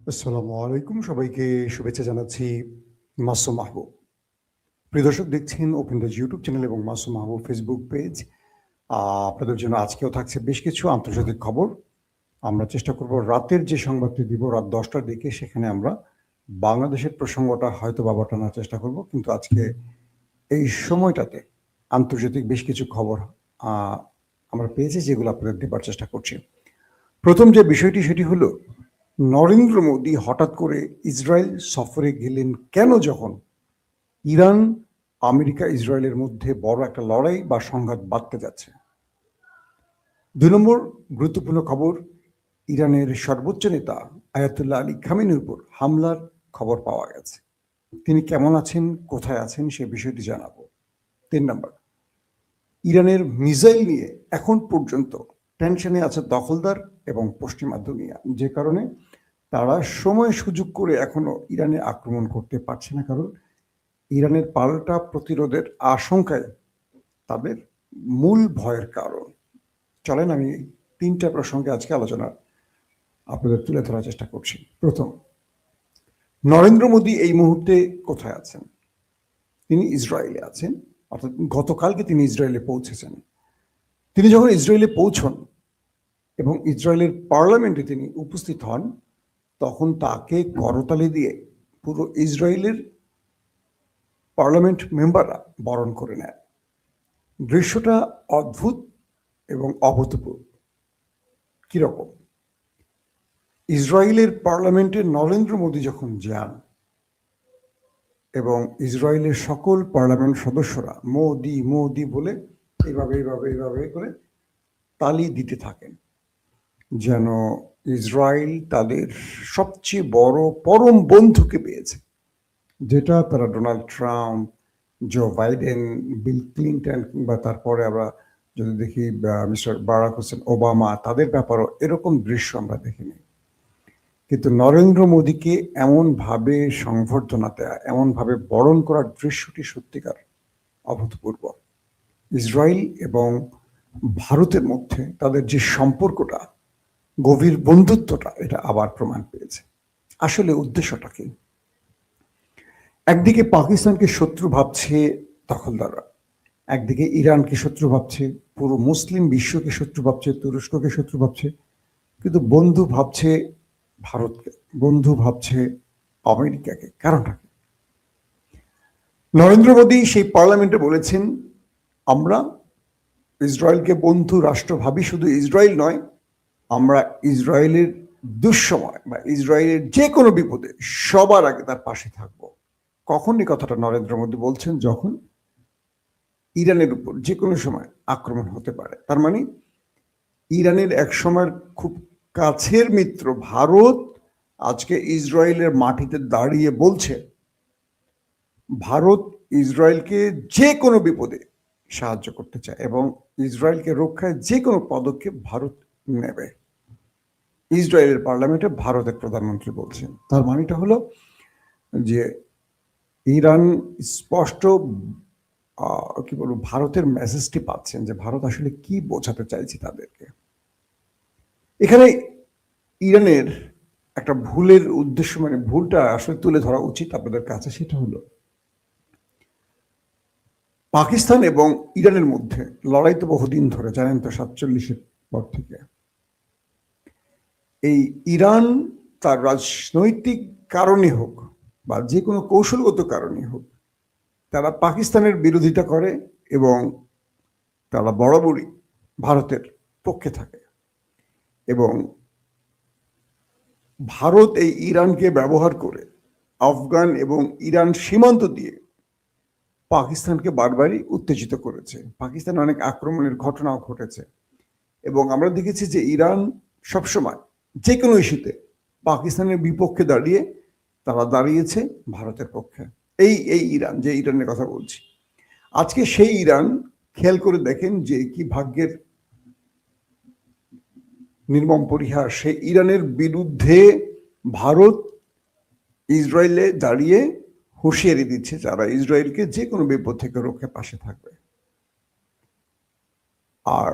আসসালামু আলাইকুম, সবাইকে শুভেচ্ছা জানাচ্ছি। মাসুম মাহবুব। প্রিয় দর্শক, দেখছেন ওপেন দ্য ইউটিউব চ্যানেল এবং মাসুম মাহবুব ফেসবুক পেজ। আপনাদের জন্য আজকেও থাকছে বেশ কিছু আন্তর্জাতিক খবর। আমরা চেষ্টা করব রাতের যে সংবাদটি দিব রাত 10টার দিকে, সেখানে আমরা বাংলাদেশের প্রসঙ্গটা হয়তো বা টানার চেষ্টা করব, কিন্তু আজকে এই সময়টাতে আন্তর্জাতিক বেশ কিছু খবর আমরা পেয়েছি, যেগুলো আপনাদের দেবার চেষ্টা করছি। প্রথম যে বিষয়টি সেটি হলো, নরেন্দ্র মোদী হঠাৎ করে ইসরায়েল সফরে গেলেন কেন, যখন ইরান, আমেরিকা, ইসরায়েলের মধ্যে বড় একটা লড়াই বা সংঘাত বাঁধতে যাচ্ছে। 2 নম্বর গুরুত্বপূর্ণ খবর, ইরানের সর্বোচ্চ নেতা আয়াতুল্লাহ আলী খামেনির উপর হামলার খবর পাওয়া গেছে। তিনি কেমন আছেন, কোথায় আছেন, সে বিষয়টি জানাবো। 3 নম্বর, ইরানের মিসাইল নিয়ে এখন পর্যন্ত টেনশনে আছে দখলদার এবং পশ্চিমা দুনিয়া, যে কারণে তারা সময় সুযোগ করে এখনো ইরানে আক্রমণ করতে পারছে না, কারণ ইরানের পাল্টা প্রতিরোধের আশঙ্কায় তাদের মূল ভয়ের কারণ। চলেন আমি 3টা প্রসঙ্গে আজকে আলোচনা আপনাদের তুলে ধরার চেষ্টা করছি। প্রথম, নরেন্দ্র মোদী এই মুহূর্তে কোথায় আছেন? তিনি ইসরায়েলে আছেন, অর্থাৎ গতকালকে তিনি ইসরায়েলে পৌঁছেছেন। তিনি যখন ইসরায়েলে পৌঁছন এবং ইসরায়েলের পার্লামেন্টে তিনি উপস্থিত হন, তখন তাকে করতালি দিয়ে পুরো ইসরায়েলের পার্লামেন্ট মেম্বাররা বরণ করে নেয়। দৃশ্যটা অদ্ভুত এবং অভূতপূর্ব। কিরকম? ইসরায়েলের পার্লামেন্টে নরেন্দ্র মোদী যখন যান এবং ইসরায়েলের সকল পার্লামেন্ট সদস্যরা মোদি মোদি বলে এইভাবে এইভাবে এইভাবে করে তালি দিতে থাকেন, যেন ইসরায়েল তাদের সবচেয়ে বড় পরম বন্ধুকে পেয়েছে, যেটা তারা Donald Trump, Joe Biden, Bill Clinton, কিংবা তারপরে আমরা যদি দেখি মিস্টার বারাক হোসেন ওবামা, তাদের ব্যাপারও এরকম দৃশ্য আমরা দেখিনি। কিন্তু নরেন্দ্র মোদীকে এমনভাবে সংবর্ধনা দেয়া, এমনভাবে বরণ করার দৃশ্যটি সত্যিকার অভূতপূর্ব। ইসরায়েল এবং ভারতের মধ্যে তাদের যে সম্পর্কটা, গভীর বন্ধুত্বটা, এটা আবার প্রমাণ পেয়েছে। আসলে উদ্দেশ্যটা কি? একদিকে পাকিস্তানকে শত্রু ভাবছে দখলদাররা, একদিকে ইরানকে শত্রু ভাবছে, পুরো মুসলিম বিশ্বকে শত্রু ভাবছে, তুরস্ককে শত্রু ভাবছে, কিন্তু বন্ধু ভাবছে ভারতকে, বন্ধু ভাবছে আমেরিকাকে। কারণটা কি? নরেন্দ্র মোদী সেই পার্লামেন্টে বলেছেন, আমরা ইসরায়েলকে বন্ধু রাষ্ট্র ভাবি, শুধু ইসরায়েল নয়, আমরা ইসরায়েলের দুঃসময় বা ইসরায়েলের যে কোনো বিপদে সবার আগে তার পাশে থাকব। কখন এই কথাটা নরেন্দ্র মোদী বলছেন? যখন ইরানের উপর যে কোনো সময় আক্রমণ হতে পারে। তার মানে ইরানের এক সময়ের খুব কাছের মিত্র ভারত আজকে ইসরায়েলের মাটিতে দাঁড়িয়ে বলছে, ভারত ইসরায়েলকে যে কোনো বিপদে সাহায্য করতে চায় এবং ইসরায়েলকে রক্ষায় যে কোনো পদক্ষেপ ভারত নেবে। ইসরায়েলের পার্লামেন্টে ভারতের প্রধানমন্ত্রী বলছেন। তার মানেটা হলো যে ইরান স্পষ্ট কি বলবো, ভারতের মেসেজটি পাচ্ছেন যে ভারত আসলে কি বোঝাতে চাইছে তাদেরকে। এখানে ইরানের একটা ভুলের উদ্দেশ্য, মানে ভুলটা আসলে তুলে ধরা উচিত আপনাদের কাছে। সেটা হলো, পাকিস্তান এবং ইরানের মধ্যে লড়াই তো বহুদিন ধরে, জানেন তো, 47-এর পর থেকে। এই ইরান তার রাজনৈতিক কারণে হোক বা যে কোনো কৌশলগত কারণে হোক, তারা পাকিস্তানের বিরোধিতা করে এবং তারা বরাবরই ভারতের পক্ষে থাকে। এবং ভারত এই ইরানকে ব্যবহার করে আফগান এবং ইরান সীমান্ত দিয়ে পাকিস্তানকে বারবারই উত্তেজিত করেছে। পাকিস্তানে অনেক আক্রমণের ঘটনাও ঘটেছে এবং আমরা দেখেছি যে ইরান সবসময় যে কোনো ইস্যুতে পাকিস্তানের বিপক্ষে দাঁড়িয়ে তারা দাঁড়িয়েছে ভারতের পক্ষে। এই এই ইরান, যে ইরানের কথা বলছি, আজকে সেই ইরান, খেয়াল করে দেখেন যে কি ভাগ্যের নির্মম পরিহাস, সেই ইরানের বিরুদ্ধে ভারত ইসরায়েলে দাঁড়িয়ে হুঁশিয়ারি দিচ্ছে যারা ইসরায়েলকে যে কোনো বিপদ থেকে রক্ষে পাশে থাকবে। আর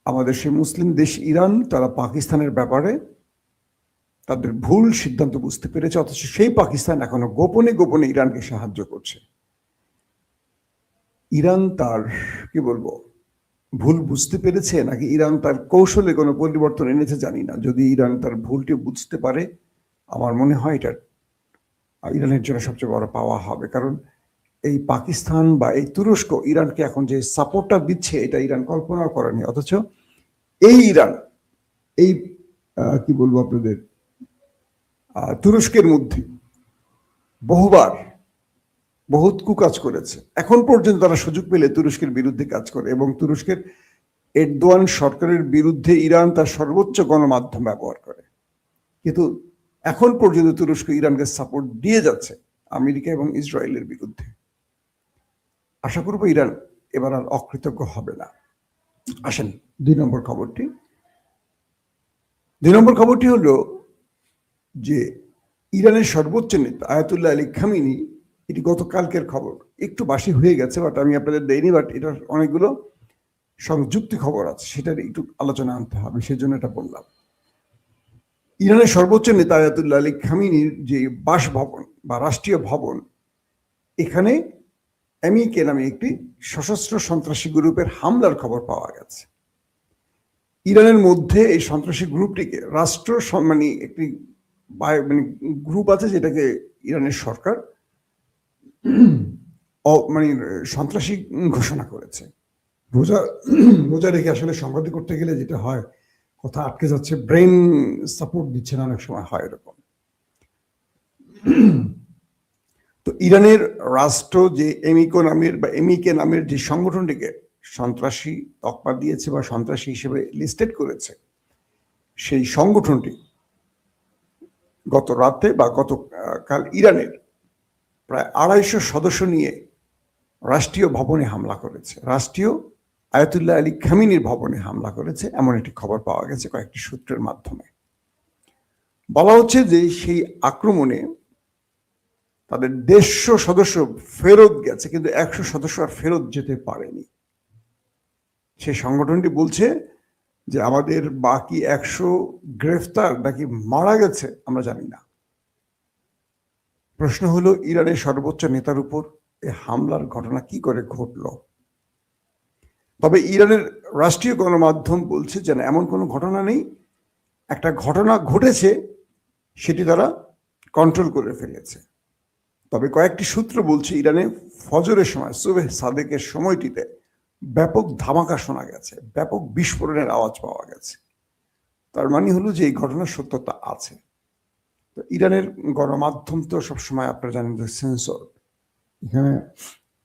আমাদের সেই মুসলিম দেশ ইরান, তারা পাকিস্তানের ব্যাপারে তাদের ভুল সিদ্ধান্ত বুঝতে পেরেছে, অথচ সেই পাকিস্তান এখনো গোপনে গোপনে ইরানকে সাহায্য করছে। ইরান তার কি বলবো ভুল বুঝতে পেরেছে, নাকি ইরান তার কৌশলে কোনো পরিবর্তন এনেছে জানি না। যদি ইরান তার ভুলটি বুঝতে পারে, আমার মনে হয় এটা ইরানের জন্য সবচেয়ে বড় পাওয়া হবে। কারণ এই পাকিস্তান বা এই তুরস্ক ইরানকে এখন যে সাপোর্টটা দিচ্ছে, এটা ইরান কল্পনাও করেনি। অথচ এই ইরান এই কি বলবো আপনাদের তুরস্কের মধ্যে বহুবার বহুত কুকাজ করেছে। এখন পর্যন্ত তারা সুযোগ পেলে তুরস্কের বিরুদ্ধে কাজ করে, এবং তুরস্কের এরদোয়ান সরকারের বিরুদ্ধে ইরান তার সর্বোচ্চ গণমাধ্যম ব্যবহার করে। কিন্তু এখন পর্যন্ত তুরস্ক ইরানকে সাপোর্ট দিয়ে যাচ্ছে আমেরিকা এবং ইসরায়েলের বিরুদ্ধে। আশা করবো ইরান এবার আর অকৃতজ্ঞ হবে না। আসেন 2 নম্বর খবরটি। 2 নম্বর খবরটি হলো যে ইরানের সর্বোচ্চ নেতা আয়াতুল্লাহ আলী খামিনি, এটি গতকালকের খবর, একটু বাসি হয়ে গেছে, বাট আমি আপনাদের দেইনি, বাট এটার অনেকগুলো সংযুক্তি খবর আছে, সেটার একটু আলোচনা আনতে হবে, সেজন্য এটা বললাম। ইরানের সর্বোচ্চ নেতা আয়াতুল্লাহ আলী খামিনির যে বাসভবন বা রাষ্ট্রীয় ভবন, এখানে এমইকে নামে একটি সশস্ত্র সন্ত্রাসী গ্রুপের হামলার খবর পাওয়া গেছে। ইরানের মধ্যে এই সন্ত্রাসী গ্রুপটিকে রাষ্ট্র মানে একটি মানে গ্রুপ আছে, যেটাকে ইরানের সরকার মানে সন্ত্রাসী ঘোষণা করেছে। বোঝা রেখে আসলে সংবাদ করতে গেলে যেটা হয়, কথা আটকে যাচ্ছে, ব্রেন সাপোর্ট দিচ্ছে না, অনেক সময় হয় এরকম। তো ইরানের রাষ্ট্র যে এমইকে নামের যে সংগঠনটিকে সন্ত্রাসী তকমা দিয়েছে বা সন্ত্রাসী হিসেবে লিস্টেড করেছে, সেই সংগঠনটি গত রাতে বা গতকাল ইরানের প্রায় 250 সদস্য নিয়ে রাষ্ট্রীয় ভবনে হামলা করেছে, রাষ্ট্রীয় আয়াতুল্লাহ আলী খামিনির ভবনে হামলা করেছে, এমন একটি খবর পাওয়া গেছে কয়েকটি সূত্রের মাধ্যমে। বলা হচ্ছে যে সেই আক্রমণে তাদের 150 সদস্য ফেরত গেছে, কিন্তু 100 সদস্য আর ফেরত যেতে পারেনি। সেই সংগঠনটি বলছে যে আমাদের বাকি 100 গ্রেফতার নাকি মারা গেছে, আমরা জানি না। প্রশ্ন হলো, ইরানের সর্বোচ্চ নেতার উপর এই হামলার ঘটনা কি করে ঘটল? তবে ইরানের রাষ্ট্রীয় গণমাধ্যম বলছে যে না, এমন কোনো ঘটনা নেই, একটা ঘটনা ঘটেছে, সেটি তারা কন্ট্রোল করে ফেলেছে। তবে কয়েকটি সূত্র বলছে ইরানে ফজরের সময়, সুবহ সাদেকের সময়টিতে ব্যাপক ধামাকা শোনা গেছে, ব্যাপক বিস্ফোরণের আওয়াজ পাওয়া গেছে। তার মানে হলো যে এই ঘটনার সত্যতা আছে। তো ইরানের গণমাধ্যম তো সবসময় আপনারা জানেন যে সেন্সর, এখানে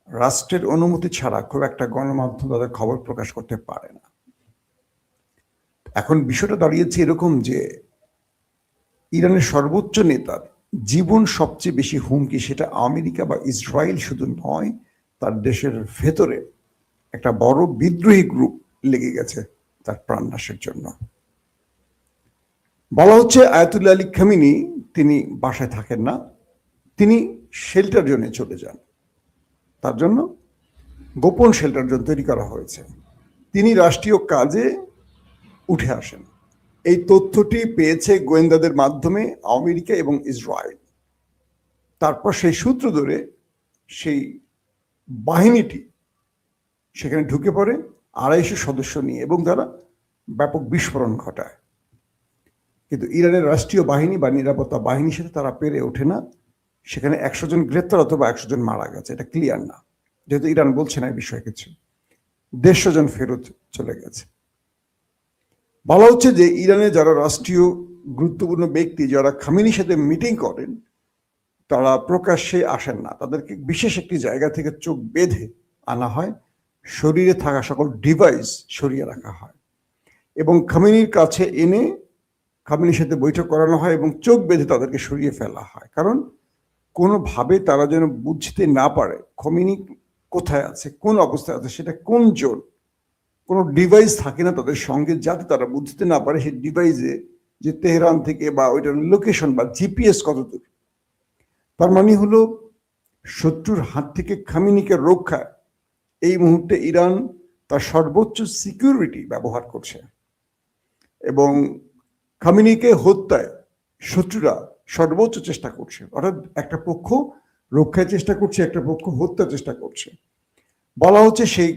রাষ্ট্রের অনুমতি ছাড়া খুব একটা গণমাধ্যম তাদের খবর প্রকাশ করতে পারে না। এখন বিষয়টা দাঁড়িয়েছে এরকম যে ইরানের সর্বোচ্চ নেতার জীবন সবচেয়ে বেশি হুমকি, সেটা আমেরিকা বা ইসরায়েল শুধু নয়, তার দেশের ভেতরে একটা বড় বিদ্রোহী গ্রুপ লেগে গেছে তার প্রাণনাশের জন্য। বলা হচ্ছে আয়াতুল্লাহ আলী খামিনি তিনি বাসায় থাকেন না, তিনি শেল্টার জোনে চলে যান। তার জন্য গোপন শেল্টার জোন তৈরি করা হয়েছে, তিনি রাষ্ট্রীয় কাজে উঠে আসেন। এই তথ্যটি পেয়েছে গোয়েন্দাদের মাধ্যমে আমেরিকা এবং ইসরায়েল। তারপর সেই সূত্র ধরে সেই বাহিনীটি সেখানে ঢুকে পড়ে 250 সদস্য নিয়ে, এবং তারা ব্যাপক বিস্ফোরণ ঘটায়। কিন্তু ইরানের রাষ্ট্রীয় বাহিনী বা নিরাপত্তা বাহিনীর সাথে তারা পেরে ওঠে না। সেখানে 100 জন গ্রেপ্তার অথবা 100 জন মারা গেছে, এটা ক্লিয়ার না, যেহেতু ইরান বলছে না এই বিষয়ে কিছু। 150 জন ফেরত চলে গেছে। বলা হচ্ছে যে ইরানে যারা রাষ্ট্রীয় গুরুত্বপূর্ণ ব্যক্তি, যারা খামেনির সাথে মিটিং করেন, তারা প্রকাশ্যে আসেন না, তাদেরকে বিশেষ একটি জায়গা থেকে চোখ বেঁধে আনা হয়, শরীরে থাকা সকল ডিভাইস সরিয়ে রাখা হয়, এবং খামেনির কাছে এনে খামেনির সাথে বৈঠক করানো হয় এবং চোখ বেঁধে তাদেরকে সরিয়ে ফেলা হয়। কারণ কোনোভাবে তারা যেন বুঝতে না পারে খামেনি কোথায় আছে, কোন অবস্থায় আছে, সেটা কোন জোন, কোনো ডিভাইস থাকে না তাদের সঙ্গে, যাতে তারা বুঝতে না পারে সেই ডিভাইসে যে তেহরান থেকে বা ওইটার লোকেশন বা জিপিএস কত দূর। তার মানে হলো শত্রুর হাত থেকে খামেনিকে রক্ষায় এই মুহূর্তে ইরান তার সর্বোচ্চ সিকিউরিটি ব্যবহার করছে, এবং খামেনিকে হত্যায় শত্রুরা সর্বোচ্চ চেষ্টা করছে, অর্থাৎ একটা পক্ষ রক্ষার চেষ্টা করছে, একটা পক্ষ হত্যার চেষ্টা করছে। বলা হচ্ছে সেই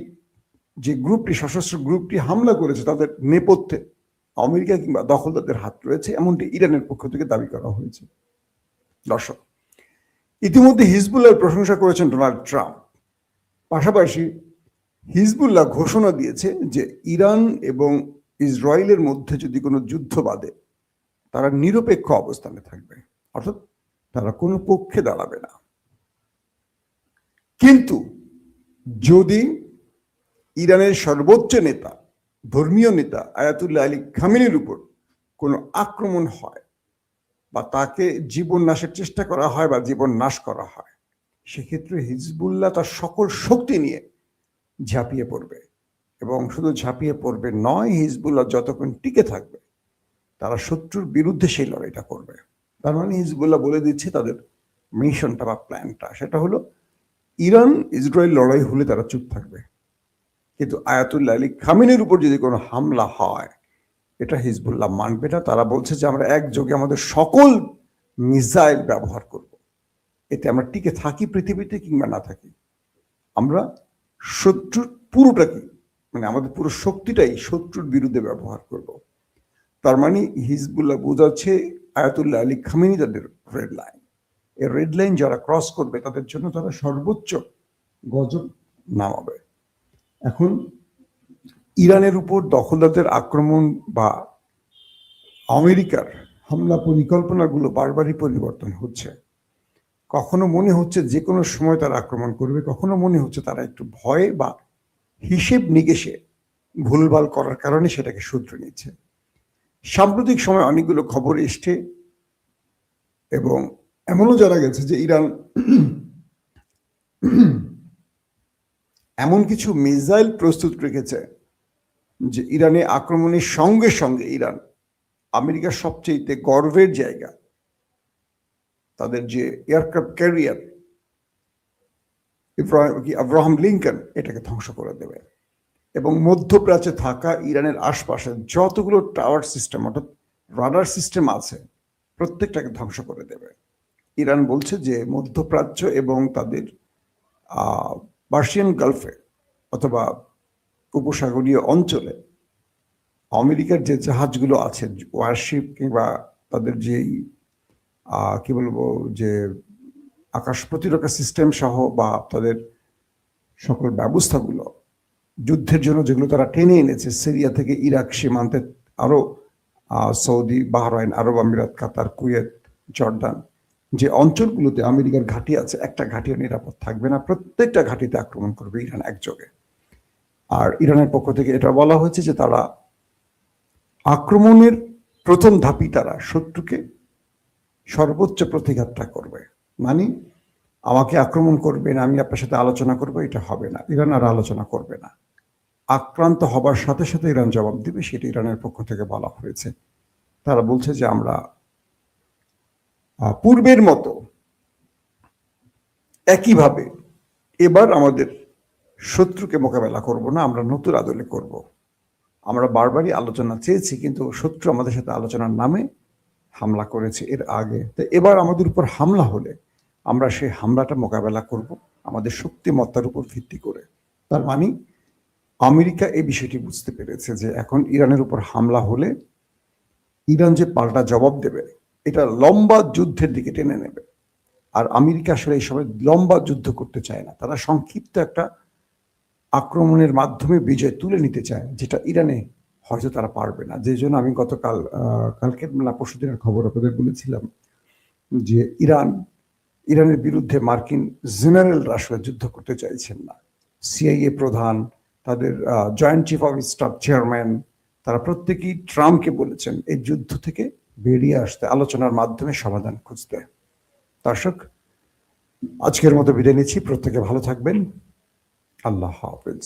যে গ্রুপটি, সশস্ত্র গ্রুপটি হামলা করেছে তাদের নেপথ্যে আমেরিকা কিংবা দখলদারদের হাত রয়েছে, এমনটি ইরানের পক্ষ থেকে দাবি করা হয়েছে। দর্শক, ইতিমধ্যে হিজবুল্লাহর প্রশংসা করেছেন ডোনাল্ড ট্রাম্প। পাশাপাশি হিজবুল্লাহ ঘোষণা দিয়েছে যে ইরান এবং ইসরায়েলের মধ্যে যদি কোনো যুদ্ধ বাধে তারা নিরপেক্ষ অবস্থানে থাকবে, অর্থাৎ তারা কোনো পক্ষে দাঁড়াবে না। কিন্তু যদি ইরানের সর্বোচ্চ নেতা, ধর্মীয় নেতা আয়াতুল্লাহ আলী খামেনির উপর কোনো আক্রমণ হয় বা তাকে জীবন নাশের চেষ্টা করা হয় বা জীবন নাশ করা হয়, সেক্ষেত্রে হিজবুল্লাহ তার সকল শক্তি নিয়ে ঝাঁপিয়ে পড়বে। এবং শুধু ঝাঁপিয়ে পড়বে নয়, হিজবুল্লাহ যতক্ষণ টিকে থাকবে তারা শত্রুর বিরুদ্ধে সেই লড়াইটা করবে। তার মানে হিজবুল্লাহ বলে দিচ্ছে তাদের মিশনটা বা প্ল্যানটা, সেটা হলো ইরান ইসরায়েল লড়াই হলে তারা চুপ থাকবে, কিন্তু আয়াতুল্লাহ আলী খামেনির উপর যদি কোনো হামলা হয় এটা হিজবুল্লাহ মানবে না। তারা বলছে যে আমরা একযোগে আমাদের সকল মিসাইল ব্যবহার করব, এতে আমরা টিকে থাকি পৃথিবীতে কিংবা না থাকি, আমরা শত্রুর পুরোটাকে, মানে আমাদের পুরো শক্তিটাই শত্রুর বিরুদ্ধে ব্যবহার করব। তার মানে হিজবুল্লাহ বোঝাচ্ছে আয়াতুল্লাহ আলী খামেনি তাদের রেড লাইন। এই রেড লাইন যারা ক্রস করবে তাদের জন্য তারা সর্বোচ্চ গজব নামাবে। এখন ইরানের উপর দখলদারদের আক্রমণ বা আমেরিকার হামলা পরিকল্পনাগুলো বারবারই পরিবর্তন হচ্ছে। কখনো মনে হচ্ছে যে কোনো সময় তারা আক্রমণ করবে, কখনো মনে হচ্ছে তারা একটু ভয়ে বা হিসেব নিকেশে ভুলভাল করার কারণে সেটাকে শুধরে নিচ্ছে। সাম্প্রতিক সময় অনেকগুলো খবর এসছে এবং এমনও জানা গেছে যে ইরান এমন কিছু মিসাইল প্রস্তুত রেখেছে যে ইরানে আক্রমণের সঙ্গে সঙ্গে ইরান আমেরিকার সবচেয়ে গর্বের জায়গা, তাদের যে এয়ারক্রাফট ক্যারিয়ার আব্রাহাম লিঙ্কন, এটাকে ধ্বংস করে দেবে এবং মধ্যপ্রাচ্যে থাকা ইরানের আশপাশে যতগুলো টাওয়ার সিস্টেম অর্থাৎ রাডার সিস্টেম আছে প্রত্যেকটাকে ধ্বংস করে দেবে। ইরান বলছে যে মধ্যপ্রাচ্য এবং তাদের পার্সিয়ান গালফে অথবা উপসাগরীয় অঞ্চলে আমেরিকার যে জাহাজগুলো আছে, ওয়ারশিপ কিংবা তাদের যেই কি বলবো যে আকাশ প্রতিরক্ষা সিস্টেম সহ বা তাদের সকল ব্যবস্থাগুলো যুদ্ধের জন্য যেগুলো তারা টেনে এনেছে সিরিয়া থেকে ইরাক সীমান্তে, আরো সৌদি, বাহরাইন, আরব আমিরাত, কাতার, কুয়েত, জর্ডান, যে অঞ্চলগুলোতে আমেরিকার ঘাঁটি আছে, একটা ঘাঁটিও নিরাপদ থাকবে না, প্রত্যেকটা ঘাঁটিতে আক্রমণ করবে ইরান একযোগে। আর ইরানের পক্ষ থেকে এটা বলা হয়েছে যে তারা আক্রমণের প্রথম ধাপই তারা শত্রুকে সর্বোচ্চ প্রতিঘাতটা করবে। মানে আমাকে আক্রমণ করবেন, আমি আপনার সাথে আলোচনা করবো, এটা হবে না। ইরান আর আলোচনা করবে না, আক্রান্ত হবার সাথে সাথে ইরান জবাব দিবে, সেটা ইরানের পক্ষ থেকে বলা হয়েছে। তারা বলছে যে আমরা পূর্বের মতো একইভাবে এবার আমাদের শত্রুকে মোকাবেলা করব না, আমরা নতুন আদলে করব। আমরা বারবারই আলোচনা চেয়েছি কিন্তু শত্রু আমাদের সাথে আলোচনার নামে হামলা করেছে এর আগে, তো এবার আমাদের উপর হামলা হলে আমরা সেই হামলাটা মোকাবেলা করব আমাদের শক্তিমত্তার উপর ভিত্তি করে। তার মানে আমেরিকা এই বিষয়টি বুঝতে পেরেছে যে এখন ইরানের উপর হামলা হলে ইরান যে পাল্টা জবাব দেবে এটা লম্বা যুদ্ধের দিকে টেনে নেবে। আর আমেরিকা আসলে এই সময় লম্বা যুদ্ধ করতে চায় না, তারা সংক্ষিপ্ত একটা আক্রমণের মাধ্যমে বিজয় তুলে নিতে চায়, যেটা ইরানে হয়তো তারা পারবে না। যে জন্য আমি কালকে না পরশু দিনের খবর আপনাদের বলেছিলাম যে ইরানের বিরুদ্ধে মার্কিন জেনারেলরা আসলে যুদ্ধ করতে চাইছেন না। সিআইএ প্রধান, তাদের joint chief of staff chairman, তারা প্রত্যেকেই ট্রাম্পকে বলেছেন এই যুদ্ধ থেকে বেরিয়ে আসতে, আলোচনার মাধ্যমে সমাধান খুঁজতে। দর্শক, আজকের মতো বিদায় নিচ্ছি, প্রত্যেকে ভালো থাকবেন, আল্লাহ হাফেজ।